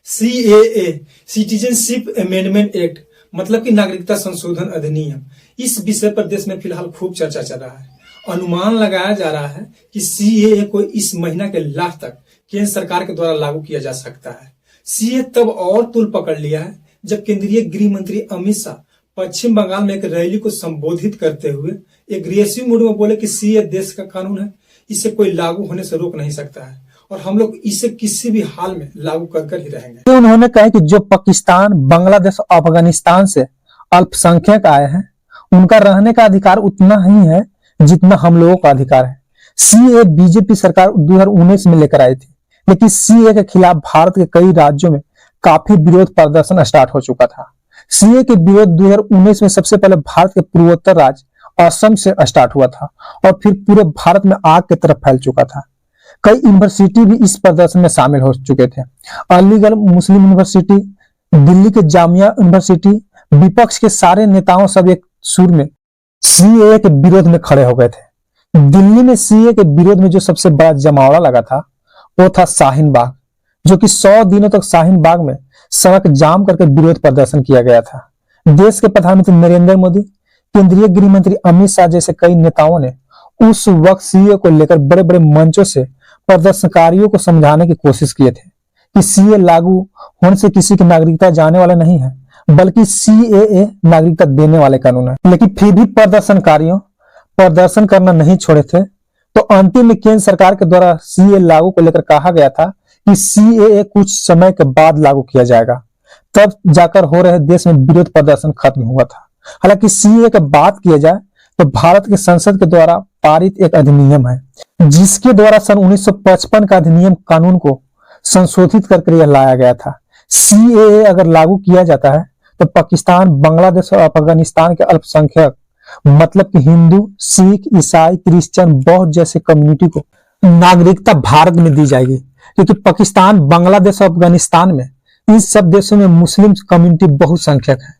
CAA citizenship amendment act मतलब कि नागरिकता संशोधन अधिनियम, इस विषय पर देश में फिलहाल खूब चर्चा चल रहा है। अनुमान लगाया जा रहा है कि CAA को इस महीना के लास्ट तक केंद्र सरकार के द्वारा लागू किया जा सकता है। CAA तब और तूल पकड़ लिया है जब केंद्रीय गृह मंत्री अमित शाह पश्चिम बंगाल में एक रैली को संबोधित करते हुए एग्रेसिव मूड में बोले कि CAA देश का कानून है, इसे कोई लागू होने से रोक नहीं सकता है और हम लोग इसे किसी भी हाल में लागू कर ही रहेंगे। तो उन्होंने कहा कि जो पाकिस्तान, बांग्लादेश, अफगानिस्तान से अल्पसंख्यक आए हैं, उनका रहने का अधिकार उतना ही है जितना हम लोगों का अधिकार है। CAA बीजेपी सरकार 2019 में लेकर आई थी, लेकिन CAA के खिलाफ भारत के कई राज्यों में काफी विरोध प्रदर्शन स्टार्ट हो चुका था। CAA के विरोध 2019 में सबसे पहले भारत के पूर्वोत्तर राज्य असम से स्टार्ट हुआ था और फिर पूरे भारत में आग की तरफ फैल चुका था। कई यूनिवर्सिटी भी इस प्रदर्शन में शामिल हो चुके थे। अलीगढ़ मुस्लिम यूनिवर्सिटी, दिल्ली के जामिया यूनिवर्सिटी, विपक्ष के सारे नेताओं सब एक सुर में CAA के विरोध में खड़े हो गए थे। दिल्ली में CAA के विरोध में जो सबसे बड़ा जमावड़ा लगा था वो था शाहीन बाग, जो कि 100 दिनों तक शाहीन बाग में सड़क जाम करके विरोध प्रदर्शन किया गया था। देश के प्रधानमंत्री नरेंद्र मोदी, केंद्रीय गृह मंत्री अमित शाह जैसे कई नेताओं ने उस वक्त CAA को लेकर बड़े बड़े मंचों से प्रदर्शनकारियों को समझाने की कोशिश किए थे कि CAA लागू होने से किसी की नागरिकता जाने वाला नहीं है, बल्कि CAA नागरिकता देने वाले कानून है। लेकिन फिर भी प्रदर्शनकारियों प्रदर्शन करना नहीं छोड़े थे, तो अंतिम में केंद्र सरकार के द्वारा CAA लागू को लेकर कहा गया था कि CAA कुछ समय के बाद लागू किया जाएगा। तब जाकर हो रहे देश में विरोध प्रदर्शन खत्म हुआ था। हालांकि CAA की बात किया जाए तो भारत के संसद के द्वारा पारित एक अधिनियम है, जिसके द्वारा सन 1955 का अधिनियम कानून को संशोधित करके यह लाया गया था। CAA अगर लागू किया जाता है तो पाकिस्तान, बांग्लादेश और अफगानिस्तान के अल्पसंख्यक मतलब कि हिंदू, सिख, ईसाई, क्रिश्चियन, बौद्ध जैसे कम्युनिटी को नागरिकता भारत में दी जाएगी, क्योंकि पाकिस्तान, बांग्लादेश और अफगानिस्तान में इन सब देशों में मुस्लिम कम्युनिटी बहुसंख्यक है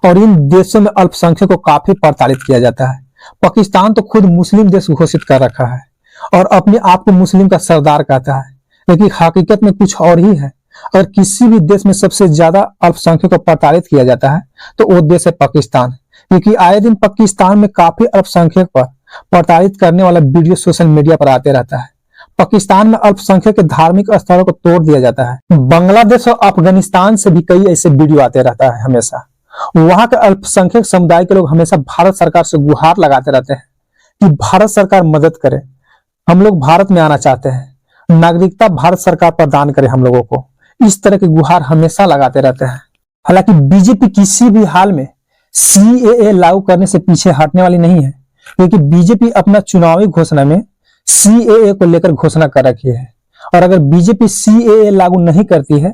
और इन देशों में अल्पसंख्यक को काफी प्रताड़ित किया जाता है। पाकिस्तान तो खुद मुस्लिम देश घोषित कर रखा है और अपने आप को मुस्लिम का सरदार कहता है, लेकिन हकीकत में कुछ और ही है। अगर किसी भी देश में सबसे ज्यादा अल्पसंख्यक को प्रताड़ित किया जाता है तो वो देश है पाकिस्तान, क्योंकि आए दिन पाकिस्तान में काफी अल्पसंख्यक पर प्रताड़ित करने वाला वीडियो सोशल मीडिया पर आते रहता है। पाकिस्तान में अल्पसंख्यक के धार्मिक स्थलों को तोड़ दिया जाता है। बांग्लादेश और अफगानिस्तान से भी कई ऐसे वीडियो आते रहता है हमेशा। वहां के अल्पसंख्यक समुदाय के लोग हमेशा भारत सरकार से गुहार लगाते रहते हैं कि भारत सरकार मदद करे, हम लोग भारत में आना चाहते हैं, नागरिकता भारत सरकार प्रदान करे हम लोगों को। इस तरह की गुहार हमेशा लगाते रहते हैं। हालांकि बीजेपी किसी भी हाल में CAA लागू करने से पीछे हटने वाली नहीं है, क्योंकि बीजेपी अपना चुनावी घोषणा में CAA को लेकर घोषणा कर रखी है और अगर बीजेपी CAA लागू नहीं करती है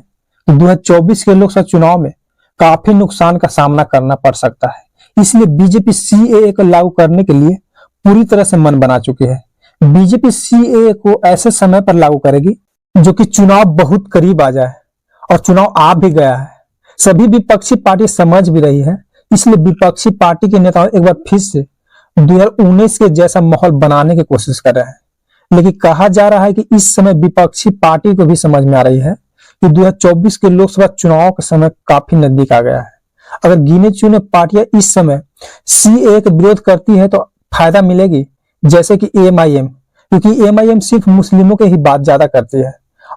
तो 2024 के लोकसभा चुनाव में काफी नुकसान का सामना करना पड़ सकता है। इसलिए बीजेपी CAA को लागू करने के लिए पूरी तरह से मन बना चुकी है। बीजेपी CAA को ऐसे समय पर लागू करेगी जो कि चुनाव बहुत करीब आ जाए, और चुनाव आ भी गया है। सभी विपक्षी पार्टी समझ भी रही है, इसलिए विपक्षी पार्टी के नेता एक बार फिर से 2019 के जैसा माहौल बनाने की कोशिश कर रहे हैं। लेकिन कहा जा रहा है कि इस समय विपक्षी पार्टी को भी समझ में आ रही है कि 2024 के लोकसभा चुनाव का समय काफी नजदीक आ गया है। अगर गिने चुने पार्टियां इस समय CAA का विरोध करती है तो फायदा मिलेगी, जैसे कि MIM, क्योंकि MIM सिर्फ मुस्लिमों के ही बात ज्यादा करती है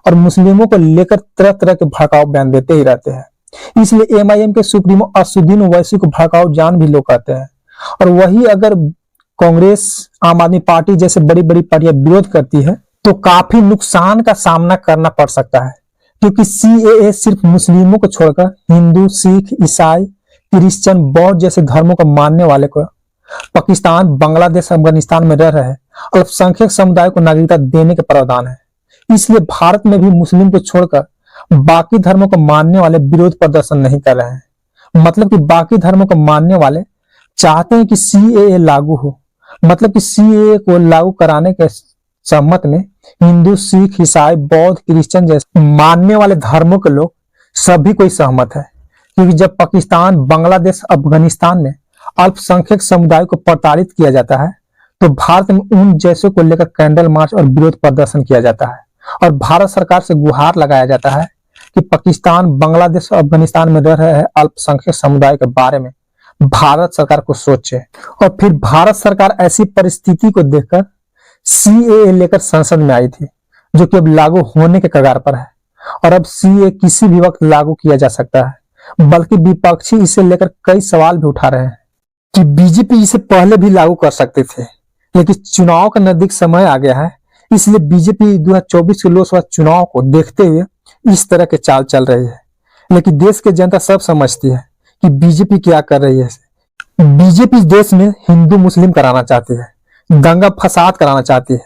और मुस्लिमों को लेकर तरह तरह के भड़काऊ बयान देते ही रहते हैं। इसलिए MIM के सुप्रीमो असदुद्दीन ओवैसी को भड़काऊ जान भी लोग कहते हैं। और वही अगर कांग्रेस, आम आदमी पार्टी जैसे बड़ी बड़ी पार्टियां विरोध करती है तो काफी नुकसान का सामना करना पड़ सकता है, क्योंकि CAA सिर्फ मुस्लिमों को छोड़कर हिंदू, सिख, ईसाई, क्रिश्चियन, बौद्ध जैसे धर्मों को मानने वाले को पाकिस्तान, बांग्लादेश, अफगानिस्तान में रह रहे अल्पसंख्यक समुदाय को नागरिकता देने के प्रावधान है। इसलिए भारत में भी मुस्लिम को छोड़कर बाकी धर्मों को मानने वाले विरोध प्रदर्शन नहीं कर रहे हैं। मतलब कि बाकी धर्मों को मानने वाले चाहते हैं कि CAA लागू हो, मतलब कि CAA को लागू कराने के सहमत में हिंदू, सिख, ईसाई, बौद्ध, क्रिश्चियन जैसे मानने वाले धर्मों के लोग सभी कोई सहमत है। क्योंकि जब पाकिस्तान, बांग्लादेश, अफगानिस्तान में अल्पसंख्यक समुदाय को प्रताड़ित किया जाता है तो भारत में उन जैसों को लेकर कैंडल मार्च और विरोध प्रदर्शन किया जाता है और भारत सरकार से गुहार लगाया जाता है कि पाकिस्तान, बांग्लादेश और अफगानिस्तान में रह रहे अल्पसंख्यक समुदाय के बारे में भारत सरकार को सोचे। और फिर भारत सरकार ऐसी परिस्थिति को देखकर सीएए लेकर संसद में आई थी, जो कि अब लागू होने के कगार पर है। और अब सीएए किसी भी वक्त लागू किया जा सकता है, बल्कि विपक्षी इसे लेकर कई सवाल भी उठा रहे हैं कि बीजेपी इसे पहले भी लागू कर सकते थे, लेकिन चुनाव का नजदीक समय आ गया है, इसलिए बीजेपी 2024 के लोकसभा चुनाव को देखते हुए इस तरह के चाल चल रही है। लेकिन देश की जनता सब समझती है कि बीजेपी क्या कर रही है। बीजेपी इस देश में हिंदू मुस्लिम कराना चाहती है, दंगा फसाद कराना चाहती है।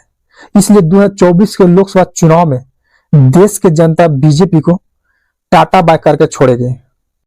इसलिए 2024 के लोकसभा चुनाव में देश की जनता बीजेपी को टाटा बाय करके छोड़ेगी।